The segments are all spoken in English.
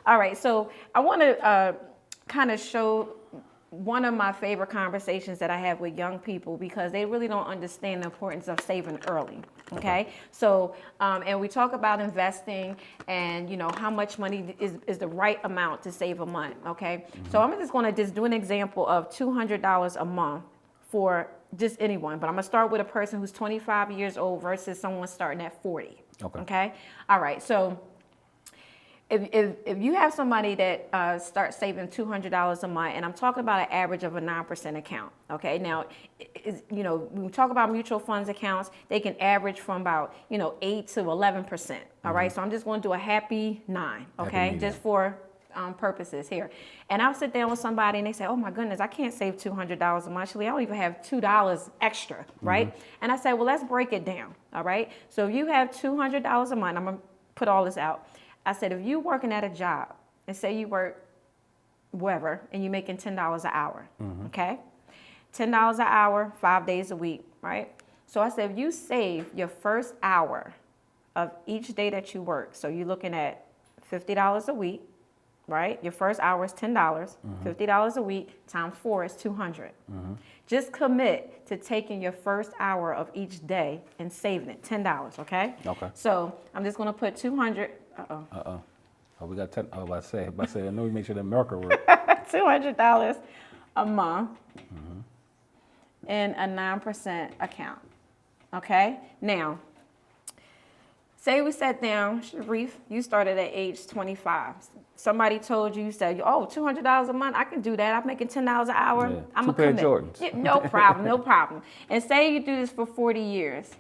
All right, so I want to kind of show one of my favorite conversations that I have with young people because they really don't understand the importance of saving early. Okay. So, and we talk about investing and, how much money is the right amount to save a month. Okay. So I'm just going to just do an example of $200 a month for just anyone, but I'm going to start with a person who's 25 years old versus someone starting at 40. Okay. All right. So if you have somebody that starts saving $200 a month, and I'm talking about an average of a 9% account, okay? Now, when we talk about mutual funds accounts, they can average from about, 8 to 11%, all right? So I'm just going to do a happy 9, okay? Just for purposes here. And I'll sit down with somebody and they say, oh my goodness, I can't save $200 a month. Actually, I don't even have $2 extra, right? And I say, well, let's break it down, all right? So if you have $200 a month, I'm going to put all this out. I said, if you're working at a job and say you work wherever and you're making $10 an hour, okay? $10 an hour, 5 days a week, right? So I said, if you save your first hour of each day that you work, so you're looking at $50 a week, right? Your first hour is $10, $50 a week times 4 is $200. Just commit to taking your first hour of each day and saving it, $10, okay? Okay. So I'm just gonna put 200. Oh, we got 10. I was about to say, I know we make sure that marker works. $200 a month in a 9% account. Okay? Now, say we sat down, Sharif, you started at age 25. Somebody told you, said, oh, $200 a month, I can do that. I'm making $10 an hour. Yeah. I'm Two pair of Jordans. Yeah, no problem, no problem. And say you do this for 40 years,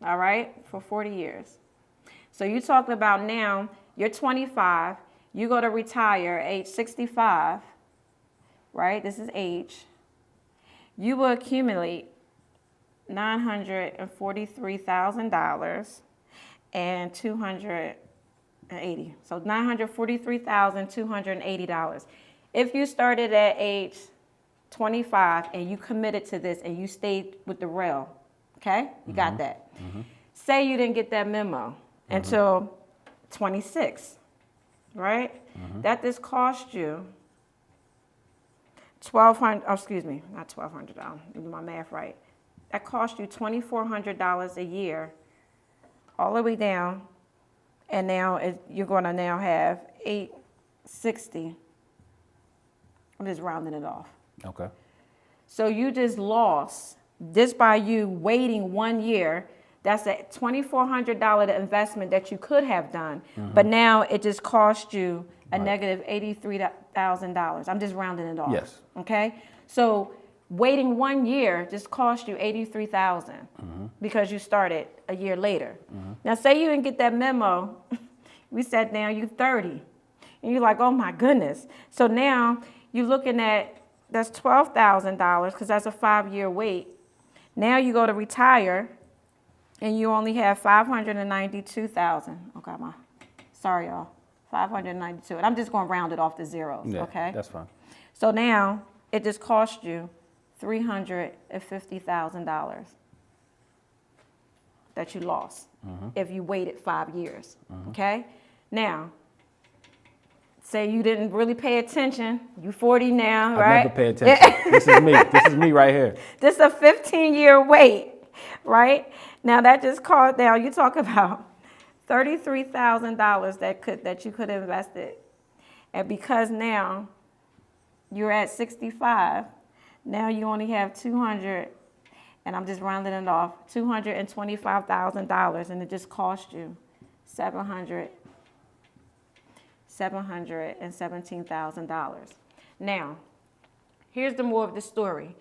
all right? For 40 years. So you're talking about now, you're 25, you go to retire at age 65, right? This is age. You will accumulate $943,000 and $280. So $943,280. If you started at age 25 and you committed to this and you stayed with the rail, okay? You got that. Say you didn't get that memo until 26, right? That this cost you $1,200, excuse me, not $1,200, do my math right. That cost you $2,400 a year, all the way down, and now you're gonna now have $860. I'm just rounding it off. Okay. So you just lost, just by you waiting 1 year. That's a $2,400 investment that you could have done, but now it just cost you a negative $83,000. I'm just rounding it off. Yes. Okay. So waiting 1 year just cost you $83,000 because you started a year later. Now, say you didn't get that memo. We said now you're 30, and you're like, oh my goodness. So now you're looking at that's $12,000 because that's a 5-year wait. Now you go to retire. And you only have $592,000. Okay, sorry, y'all. 592. And I'm just going to round it off to zeros, okay? That's fine. So now it just cost you $350,000 that you lost if you waited 5 years, okay? Now, say you didn't really pay attention. You 40 now, right? I never pay attention. This is me. This is me right here. This is a 15-year wait, right? Now that just cost. Now you talk about $33,000 that you could have invested, and because now you're at 65, now you only have 200, and I'm just rounding it off, $225,000, and it just cost you $717,000. Now, here's the more of the story.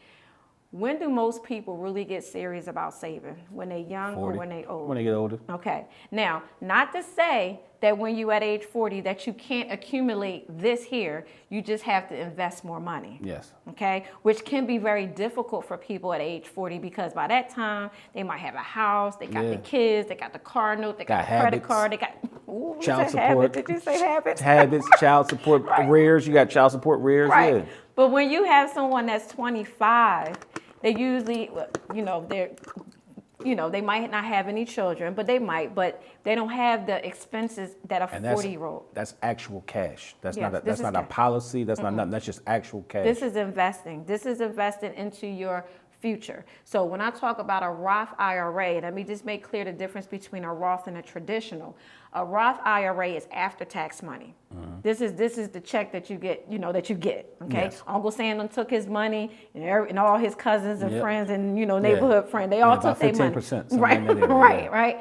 When do most people really get serious about saving? When they're young 40. Or when they're old? When they get older. Okay. Now, not to say that when you at age 40 that you can't accumulate this here, you just have to invest more money. Yes. Okay? Which can be very difficult for people at age 40 because by that time, they might have a house, they got the kids, they got the car note, they got the credit card, they got child support. Did you say habits? Habits, child support rears. You got child support rears. Right. Yeah. But when you have someone that's 25, they usually, they're they might not have any children, but they might, but they don't have the expenses that a And 40-year-old. that's actual cash. That's Yes, not this is a cash. policy. That's not nothing. That's just actual cash. This is investing. This is investing into your future. So when I talk about a Roth IRA, let me just make clear the difference between a Roth and a traditional. A Roth IRA is after-tax money. This is the check that you get, okay? Yes. Uncle Sam done took his money, and all his cousins and Yep. friends and, neighborhood friends, they all about took their money. 15%, something Right, in that area, right, yeah. right.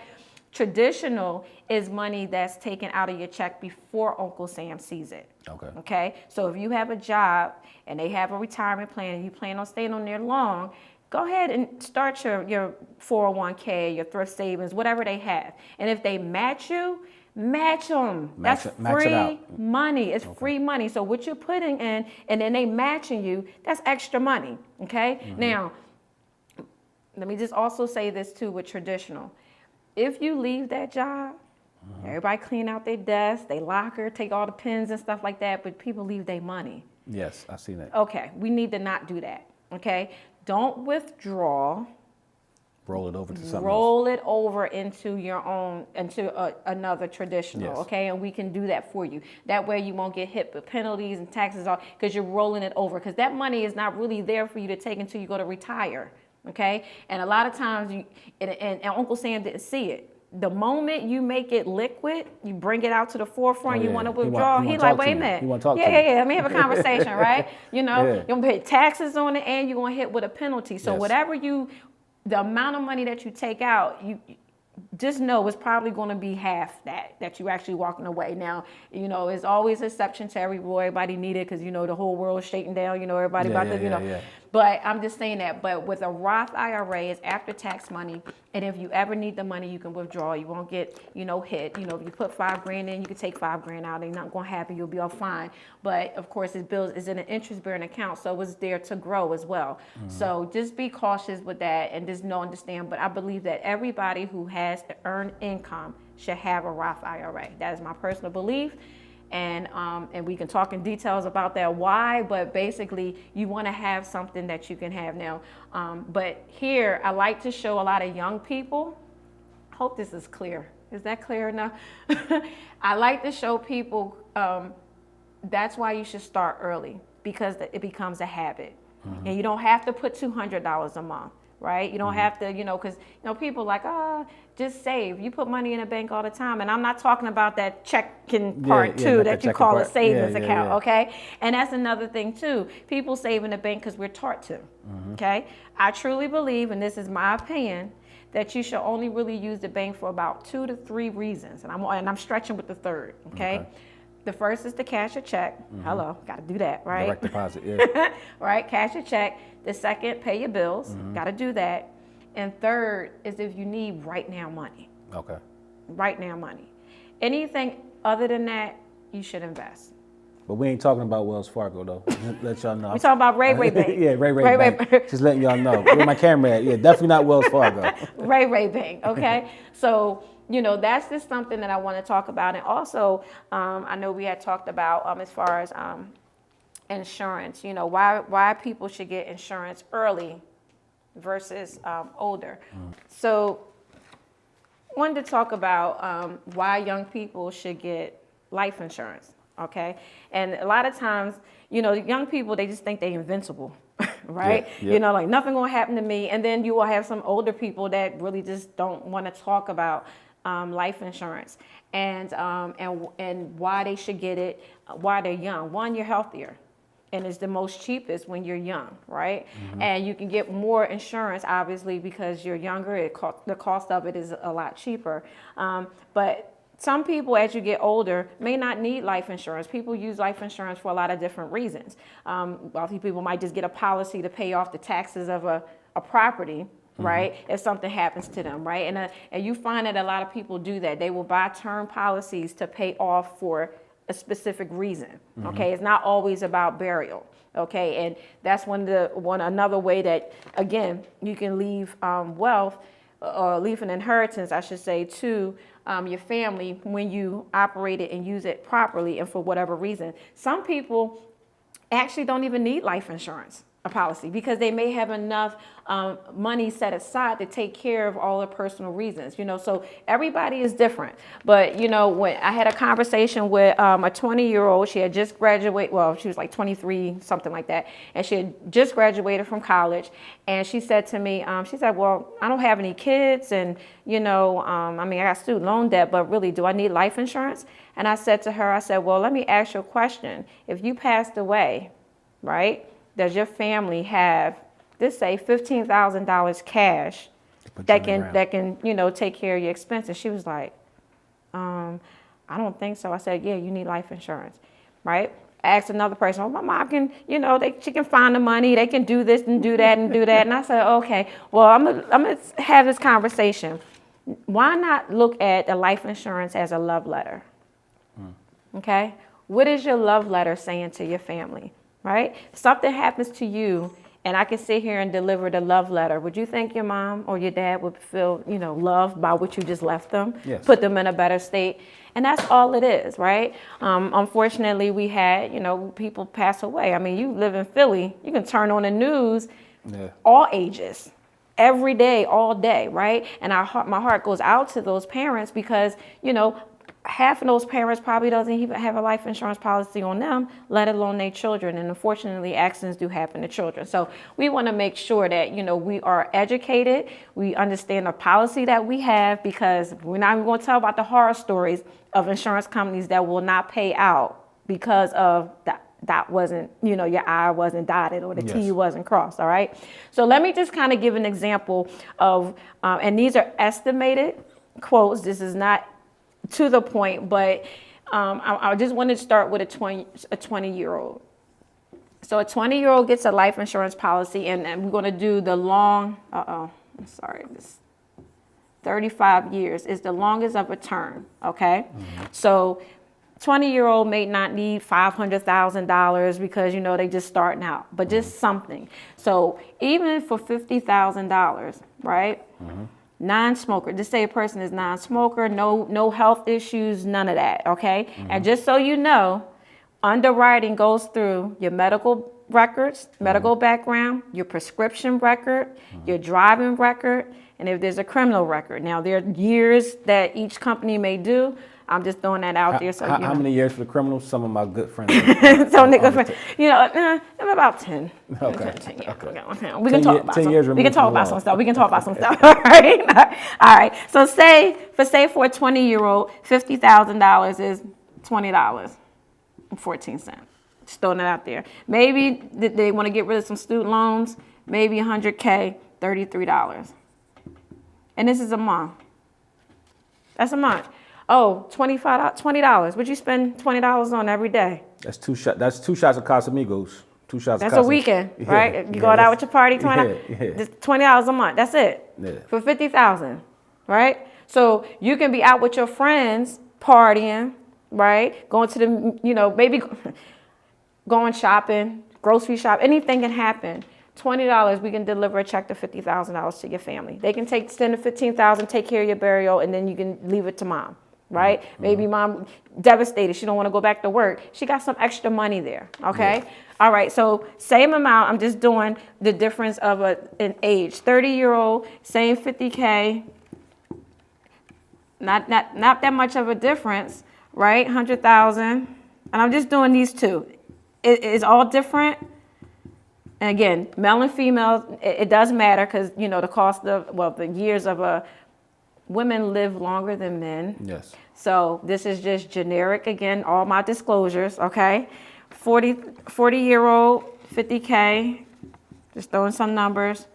Traditional is money that's taken out of your check before Uncle Sam sees it. Okay. Okay. So if you have a job and they have a retirement plan and you plan on staying on there long, go ahead and start your 401k, your thrift savings, whatever they have. And if they match you, match them. Match That's it- match it free out. money. It's free money. So what you're putting in and then they matching you, that's extra money. Okay. Now, let me just also say this too with traditional. If you leave that job, everybody clean out their desk, they locker, take all the pens and stuff like that, but people leave their money. Yes, I see that. Okay, we need to not do that. Okay, don't withdraw. Roll it over to something else. Roll it over into your own, another traditional, Yes. okay? And we can do that for you. That way you won't get hit with penalties and taxes because you're rolling it over. Because that money is not really there for you to take until you go to retire, okay? And a lot of times, and Uncle Sam didn't see it. The moment you make it liquid, you bring it out to the forefront, Oh, you yeah. want to He want- withdraw, he he want like, talk to wait a you. minute. He want talk to yeah, you. let me have a conversation, right? Yeah. You're going to pay taxes on it and you're going to hit with a penalty. So Yes. whatever the amount of money that you take out, you just know it's probably going to be half that you actually walking away. Now, it's always exception to every rule. Everybody need it because, the whole world is shaking down, everybody about to, Yeah. But I'm just saying that. But with a Roth IRA, it's after tax money. And if you ever need the money, you can withdraw. You won't get, hit. If you put $5,000 in, you can take $5,000 out. Ain't nothing going to happen. You'll be all fine. But of course, it's in an interest-bearing account. So it's there to grow as well. So just be cautious with that and just understand. But I believe that everybody who has earned income should have a Roth IRA. That is my personal belief. And we can talk in details about that why, but basically you want to have something that you can have now. But here I like to show a lot of young people. Hope this is clear. Is that clear enough? I like to show people that's why you should start early because it becomes a habit. And you don't have to put $200 a month. Right? You don't have to, because, people like, just save. You put money in a bank all the time. And I'm not talking about that checking part not too, the that you checking call a part. savings Yeah, account, yeah. okay? And that's another thing too. People save in the bank because we're taught to, okay? I truly believe, and this is my opinion, that you should only really use the bank for about 2 to 3 reasons. And I'm stretching with the third, okay? The first is to cash a check. Hello, got to do that, right? Direct deposit, yeah. Right, cash a check. The second, pay your bills. Got to do that. And third is if you need right now money. Okay. Right now money. Anything other than that, you should invest. But we ain't talking about Wells Fargo, though. Just let y'all know. We talking about Ray Bank. Yeah, Ray Bank. Just letting y'all know. Where my camera at? Yeah, definitely not Wells Fargo. Ray Bank, okay? So, that's just something that I want to talk about. And also, I know we had talked about as far as insurance, why people should get insurance early versus older. So, wanted to talk about why young people should get life insurance, okay? And a lot of times, young people, they just think they're invincible, right? Yeah. Like nothing gonna happen to me. And then you will have some older people that really just don't want to talk about life insurance and why they should get it, why they're young. One, you're healthier. And it's the most cheapest when you're young, right? And you can get more insurance, obviously, because you're younger. The cost of it is a lot cheaper. But some people, as you get older, may not need life insurance. People use life insurance for a lot of different reasons. Wealthy people might just get a policy to pay off the taxes of a property, right? If something happens to them, right? And you find that a lot of people do that. They will buy term policies to pay off for a specific reason, okay? It's not always about burial, okay? And that's another way that, again, you can leave wealth or leave an inheritance, I should say, to your family when you operate it and use it properly and for whatever reason. Some people actually don't even need life insurance, a policy because they may have enough money set aside to take care of all their personal reasons, so everybody is different. But, when I had a conversation with a 20-year-old, she had just graduated, well, she was like 23, something like that. And she had just graduated from college. And she said to me, well, I don't have any kids. And, I got student loan debt, but really, do I need life insurance? And I said to her, well, let me ask you a question. If you passed away, right, does your family have, let's say, $15,000 cash that can take care of your expenses? She was like, I don't think so. I said, yeah, you need life insurance, right? I asked another person, oh, my mom can, she can find the money. They can do this and do that and do that. And I said, okay, well, I'm gonna have this conversation. Why not look at the life insurance as a love letter? Okay? What is your love letter saying to your family, right? Something happens to you, and I can sit here and deliver the love letter. Would you think your mom or your dad would feel, loved by what you just left them? Yes. Put them in a better state? And that's all it is, right? Unfortunately, we had, people pass away. I mean, you live in Philly, you can turn on the news, all ages, every day, all day, right? And my heart goes out to those parents because, half of those parents probably doesn't even have a life insurance policy on them, let alone their children. And unfortunately, accidents do happen to children. So we want to make sure that, we are educated, we understand the policy that we have, because we're not even going to tell about the horror stories of insurance companies that will not pay out because of that wasn't, your I wasn't dotted or the T wasn't crossed, all right? So let me just kind of give an example of, and these are estimated quotes. This is not to the point, but I just want to start with a 20-year-old. So a 20-year-old gets a life insurance policy, and we're going to do the long, this 35 years is the longest of a term, okay? Mm-hmm. So 20-year-old may not need $500,000 because, they just starting out, but just something. So even for $50,000, right? Mm-hmm. Non-smoker, just say a person is non-smoker, no health issues, none of that, okay? Mm-hmm. And just so you know, underwriting goes through your medical records, medical background, your prescription record, your driving record, and if there's a criminal record. Now, there are years that each company may do. I'm just throwing that out there. So how many years for the criminals? Some of my good friends. I'm about 10. Okay. 10 years. Okay. We can talk about 10 years. We can talk about some stuff. We can talk about some stuff. All right. All right. So say for a 20-year-old, $50,000 is $20.14. Just throwing it out there. Maybe they want to get rid of some student loans. Maybe $100K, $33. And this is a month. That's a month. Oh, $20. Would you spend $20 on every day? That's two shots of Casamigos. 2 shots. That's a weekend, right? You going out with your party, $20 a month. That's it. Yeah. For $50,000, right? So you can be out with your friends partying, right? Going to the, maybe going shopping, grocery shop. Anything can happen. $20, we can deliver a check to $50,000 to your family. They can take $10,000 to $15,000, take care of your burial, and then you can leave it to mom. Right? Mm-hmm. Maybe mom devastated. She don't want to go back to work. She got some extra money there. Okay. Yeah. All right. So same amount. I'm just doing the difference of an age. 30-year-old, same $50K. Not that much of a difference, right? $100,000. And I'm just doing these two. It's all different. And again, male and female, it does matter because the cost of the years of women live longer than men. Yes. So this is just generic. Again, all my disclosures, okay? 40-year-old, $50K, just throwing some numbers,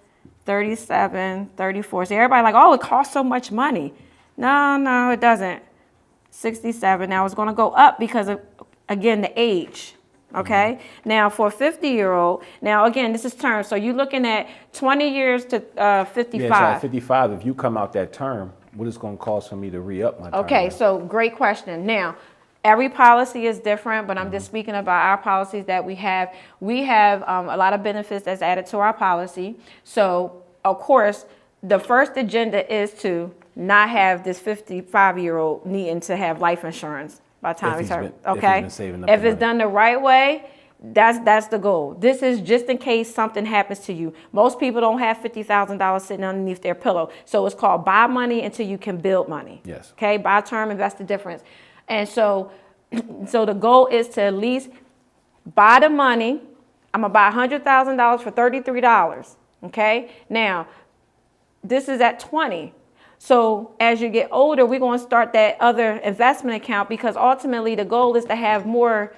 37, 34. So everybody like, oh, it costs so much money. No, it doesn't. 67. Now it's going to go up because of, again, the age. Okay. Mm-hmm. Now for a 50-year-old, now again, this is term. So you're looking at 20 years to 55. Yeah, so at 55, if you come out that term, what is going to cost for me to re-up my term? Okay, so great question. Now, every policy is different, but I'm just speaking about our policies that we have. We have a lot of benefits that's added to our policy. So, of course, the first agenda is to not have this 55-year-old needing to have life insurance by the time he's hurt. Okay, if it's done the right way, That's the goal. This is just in case something happens to you. Most people don't have $50,000 sitting underneath their pillow. So it's called buy money until you can build money. Yes. Okay, buy term, invest the difference. And so the goal is to at least buy the money. I'm gonna buy $100,000 for $33. Okay, now this is at 20. So as you get older, we're going to start that other investment account, because ultimately the goal is to have more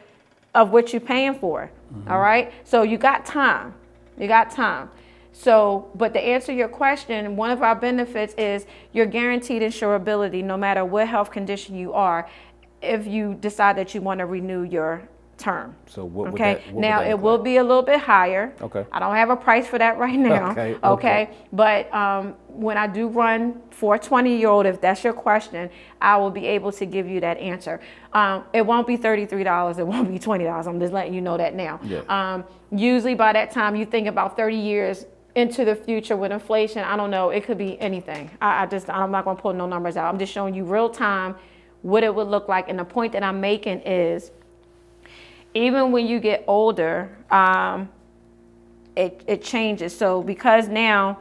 of what you're paying for. All right. So you got time. You got time. So, but to answer your question, one of our benefits is you're guaranteed insurability no matter what health condition you are, if you decide that you want to renew your term. So what would Okay. that, what Now would that it look will like? be a little bit higher. Okay. I don't have a price for that right now. Okay. But when I do run for a 20-year-old, if that's your question, I will be able to give you that answer. It won't be $33. It won't be $20. I'm just letting you know that now. Yeah. Usually by that time you think about 30 years into the future with inflation. I don't know. It could be anything. I'm not going to pull no numbers out. I'm just showing you real time what it would look like. And the point that I'm making is, even when you get older, it changes. So because now,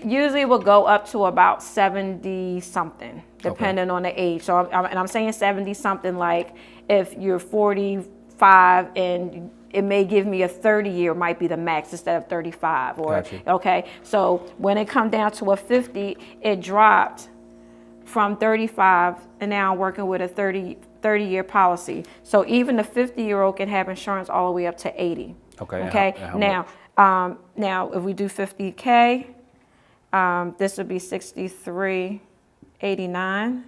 usually it will go up to about 70 something, depending on the age. So I'm saying 70 something, like if you're 45 and it may give me a 30-year might be the max instead of 35. Or Gotcha. Okay. So when it comes down to a 50, it dropped from 35, and now I'm working with a 30-year policy. So even the 50-year-old can have insurance all the way up to 80. Okay. Okay. And how Now if we do 50K, this would be 63.89.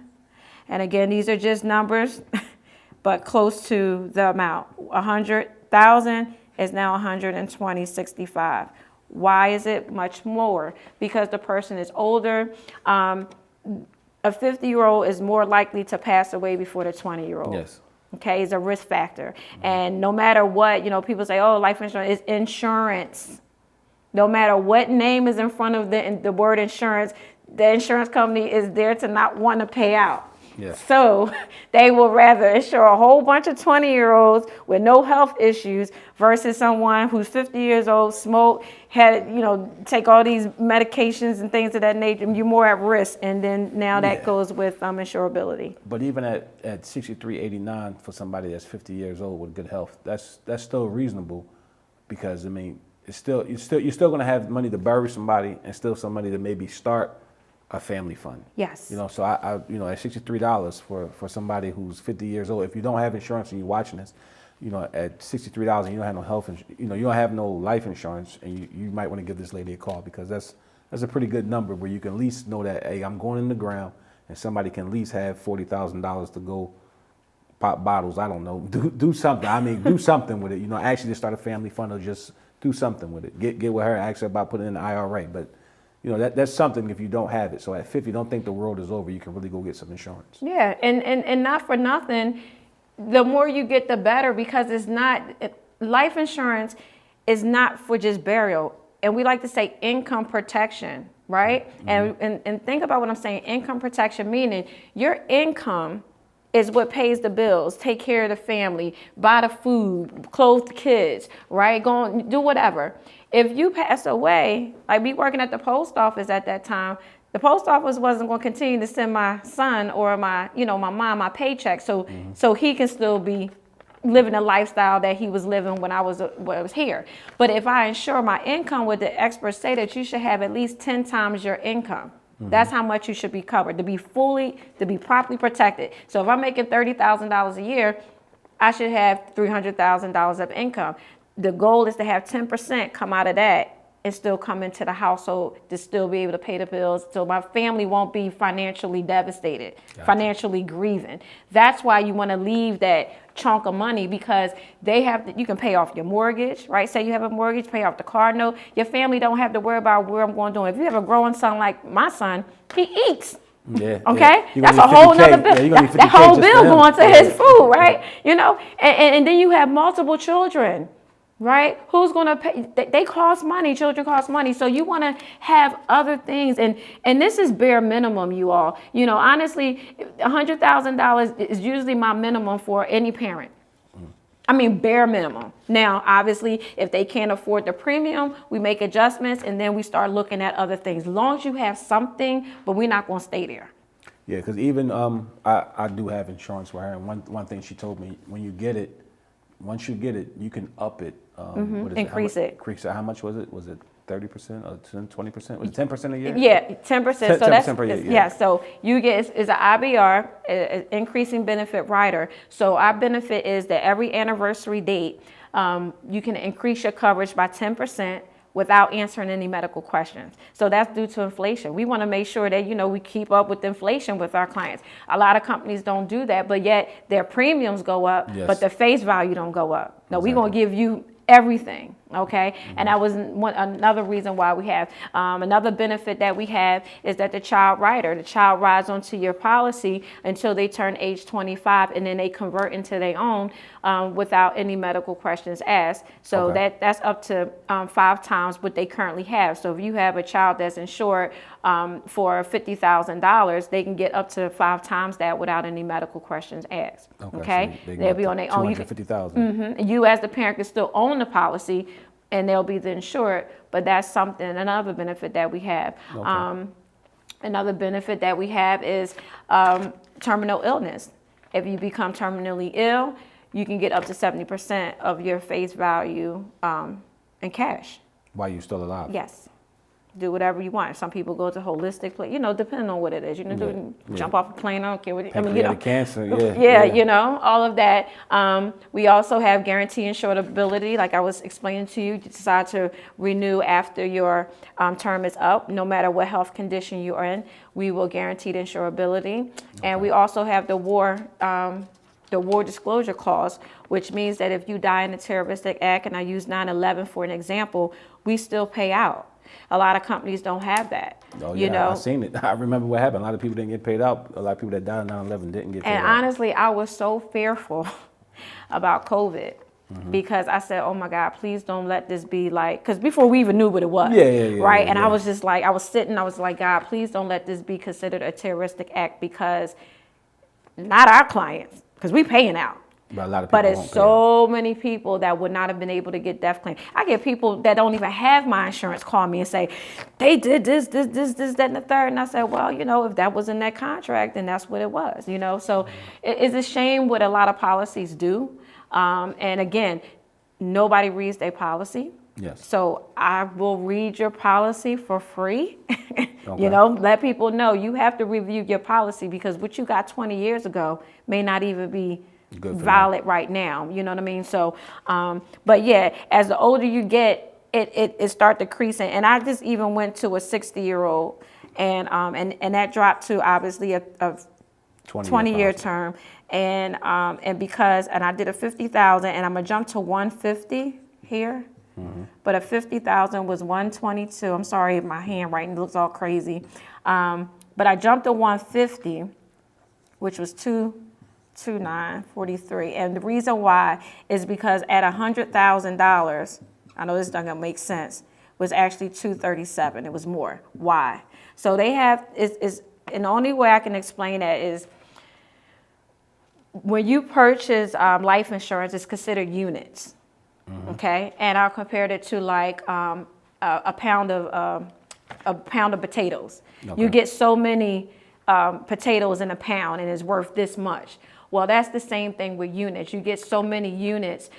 And again, these are just numbers, but close to the amount. 100,000 is now 120.65. Why is it much more? Because the person is older. A 50-year-old is more likely to pass away before the 20-year-old. Yes. Okay, it's a risk factor. And no matter what, people say, oh, life insurance is insurance. No matter what name is in front of the word insurance, the insurance company is there to not want to pay out. Yes. So they will rather insure a whole bunch of 20-year-olds with no health issues versus someone who's 50 years old, smoke, take all these medications and things of that nature. You're more at risk. And then now that goes with insurability. But even at 63.89 for somebody that's 50 years old with good health, that's still reasonable, because it's still you're still going to have money to bury somebody, and still some money to maybe start a family fund. Yes. So I at $63 for somebody who's 50 years old, if you don't have insurance and you're watching this, at $63 and you don't have no health, you don't have no life insurance, and you might want to give this lady a call, because that's a pretty good number where you can at least know that, hey, I'm going in the ground, and somebody can at least have $40,000 to go pop bottles. I don't know, do something. Do something with it. Actually just start a family fund, or just do something with it. Get with her, ask her about putting it in the IRA, but. That's something if you don't have it. So at 50, don't think the world is over. You can really go get some insurance. Yeah, and not for nothing, the more you get, the better, because life insurance is not for just burial. And we like to say income protection, right? Mm-hmm. And think about what I'm saying. Income protection, meaning your income is what pays the bills, take care of the family, buy the food, clothe the kids, right? Go on, do whatever. If you pass away, like me working at the post office at that time, the post office wasn't going to continue to send my son or my mom my paycheck, so he can still be living a lifestyle that he was living when I was here. But if I insure my income, what the experts say that you should have at least 10 times your income. Mm-hmm. That's how much you should be covered to be properly protected. So if I'm making $30,000 a year, I should have $300,000 of income. The goal is to have 10% come out of that and still come into the household to still be able to pay the bills, so my family won't be financially devastated, financially grieving. That's why you want to leave that chunk of money, because you can pay off your mortgage, right? Say you have a mortgage, pay off the car note. Your family don't have to worry about where I'm going to do it. If you have a growing son like my son, he eats. Yeah, okay, yeah. That's a whole nother bill. That whole bill going to his food, right? And then you have multiple children. Right? Who's going to pay? They cost money. Children cost money. So you want to have other things. And this is bare minimum, you all. Honestly, $100,000 is usually my minimum for any parent. I mean, bare minimum. Now, obviously, if they can't afford the premium, we make adjustments and then we start looking at other things. As long as you have something, but we're not going to stay there. Yeah, because even I do have insurance for her, and one thing she told me, when you get it, once you get it, you can up it. What is Increase it. Increase it. How much was it? Was it 30% or 20%? Was it 10% a year? Yeah, 10%. So that's 10% per year. yeah. So you get is an IBR, increasing benefit rider. So our benefit is that every anniversary date, you can increase your coverage by 10% without answering any medical questions. So that's due to inflation. We want to make sure that, we keep up with inflation with our clients. A lot of companies don't do that, but yet their premiums go up, Yes. but the face value don't go up. No, Exactly. we're going to give you everything, okay? And that was another reason why we have. Another benefit that we have is that the child rides onto your policy until they turn age 25, and then they convert into their own without any medical questions asked. So Okay. that's up to 5 times what they currently have. So if you have a child that's insured for $50,000, they can get up to 5 times that without any medical questions asked. Okay? So They'll be on their own. You as the parent can still own the policy, and they'll be the insured. But that's another benefit that we have. Okay. Another benefit that we have is terminal illness. If you become terminally ill, you can get up to 70% of your face value in cash. While you're still alive. Yes. Do whatever you want. Some people go to holistic, depending on what it is. Jump off a plane. I don't care what it is. Pancreatic cancer. Yeah, all of that. We also have guarantee insurability. Like I was explaining to you, you decide to renew after your term is up, no matter what health condition you are in, we will guarantee the insurability. Okay. And we also have the war disclosure clause, which means that if you die in a terroristic act, and I use 9/11 for an example, we still pay out. A lot of companies don't have that. Oh, yeah, I've seen it. I remember what happened. A lot of people didn't get paid out. A lot of people that died in 9/11 didn't get paid out. And honestly, I was so fearful about COVID because I said, oh my God, please don't let this be like, because before we even knew what it was. Right? And I was just like, I was like, God, please don't let this be considered a terroristic act, because not our clients, because we paying out. But a lot of people it's so many people that would not have been able to get death claim. I get people that don't even have my insurance call me and say, they did this, that, and the third. And I said, well, if that was in that contract, then that's what it was, So it's a shame what a lot of policies do. And again, nobody reads their policy. Yes. So I will read your policy for free. Okay. Let people know you have to review your policy, because what you got 20 years ago may not even be valid right now. You know what I mean? So, but yeah, as the older you get, it start decreasing. And I just even went to a 60-year-old, and that dropped to obviously a 20-year term. And I did a 50,000, and I'm gonna jump to 150 here. But a 50,000 was 122. I'm sorry, my handwriting looks all crazy. But I jumped to 150, which was 229.43. And the reason why is because at $100,000, I know this doesn't make sense, was actually 237. It was more. Why? So they have, and the only way I can explain that is when you purchase life insurance, it's considered units. Okay, and I'll compare it to like a pound of potatoes. Okay. You get so many potatoes in a pound, and it's worth this much. Well, that's the same thing with units. You get so many units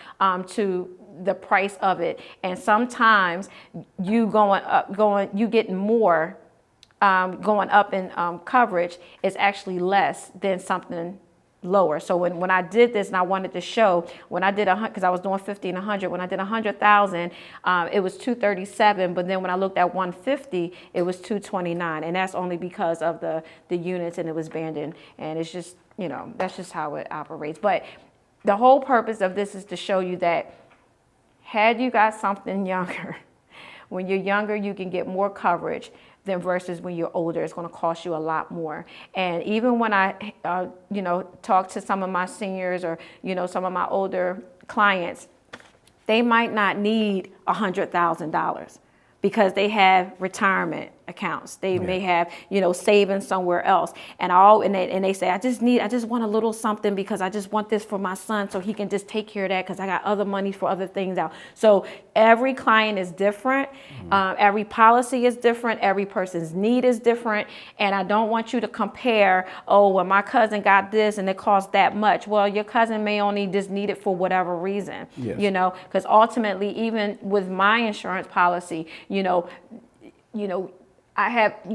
to the price of it, and sometimes you getting more going up in coverage is actually less than something lower. So when I did this, and I wanted to show, when I did because I was doing 50 and 100, when I did 100,000, it was 237. But then when I looked at 150, it was 229, and that's only because of the units, and it was banded. And it's just, that's just how it operates. But the whole purpose of this is to show you that had you got something younger, when you're younger, you can get more coverage than versus when you're older. It's going to cost you a lot more. And even when I, talk to some of my seniors or, some of my older clients, they might not need $100,000 because they have retirement accounts. They may have, savings somewhere else. And they say, I just want a little something because I just want this for my son so he can just take care of that because I got other money for other things out. So every client is different. Every policy is different. Every person's need is different. And I don't want you to compare, well, my cousin got this and it cost that much. Well, your cousin may only just need it for whatever reason, because ultimately, even with my insurance policy, you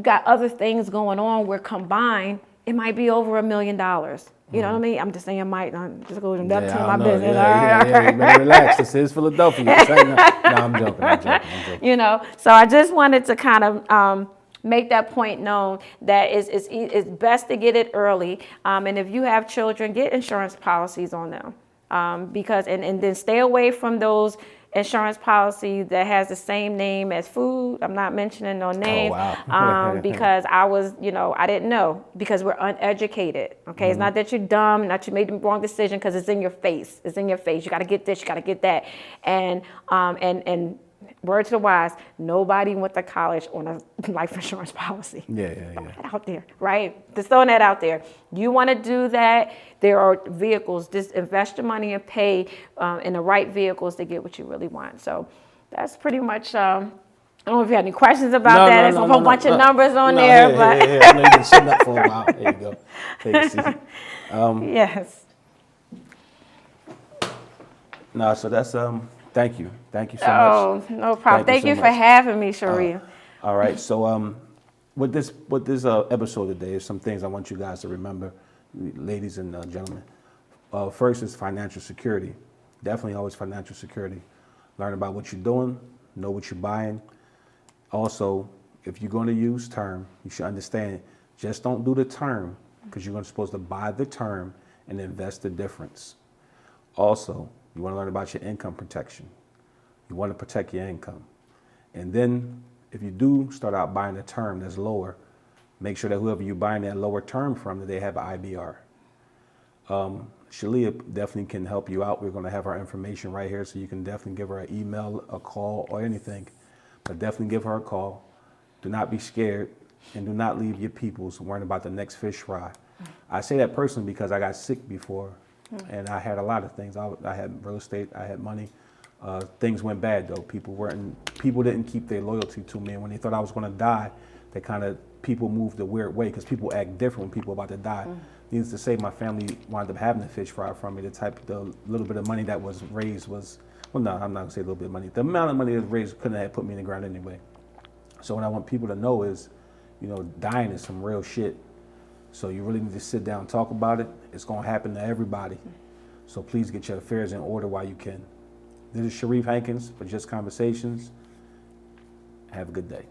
got other things going on where combined, it might be over $1 million. You know what I mean? I'm just saying it might. I'm just going to my business. Yeah, you better relax. This is Philadelphia. No, I'm joking. So I just wanted to kind of make that point known that it's best to get it early. And if you have children, get insurance policies on them. Because then stay away from those insurance policy that has the same name as food. I'm not mentioning no names. Oh, wow. Because I was, I didn't know because we're uneducated. Okay. It's not that you're dumb, not you made the wrong decision because it's in your face. It's in your face. You got to get this, you got to get that. And word to the wise, nobody went to college on a life insurance policy. Yeah. Out there, right? Just throwing that out there. You want to do that, there are vehicles. Just invest your money and pay in the right vehicles to get what you really want. So that's pretty much, I don't know if you have any questions about that. There's a whole bunch of numbers on there. But I know you've been sitting up for a while. There you go. Take a seat. Yes. No, so that's, thank you. Thank you so much. Oh, no problem. Thank you so for much. having me, Shelia. All right. So with this episode today, is some things I want you guys to remember, ladies and gentlemen. First is financial security. Definitely always financial security. Learn about what you're doing, know what you're buying. Also, if you're going to use term, you should understand, just don't do the term because you're supposed to buy the term and invest the difference. Also, you want to learn about your income protection. You want to protect your income. And then if you do start out buying a term that's lower, make sure that whoever you're buying that lower term from, that they have an IBR. Shelia definitely can help you out. We're going to have our information right here, so you can definitely give her an email, a call, or anything. But definitely give her a call. Do not be scared, and do not leave your peoples worrying about the next fish fry. I say that personally because I got sick before, and I had a lot of things. I had real estate, I had money. Things went bad though. People didn't keep their loyalty to me, and when they thought I was going to die, people moved a weird way because people act different when people are about to die. Needless to say, my family wound up having the fish fry from me. The little bit of money that was raised was, well, no, I'm not gonna say a little bit of money. The amount of money that was raised couldn't have put me in the ground anyway. So what I want people to know is, dying is some real shit. So you really need to sit down and talk about it. It's gonna happen to everybody. So please get your affairs in order while you can. This is Sharif Hankins for Just Conversations. Have a good day.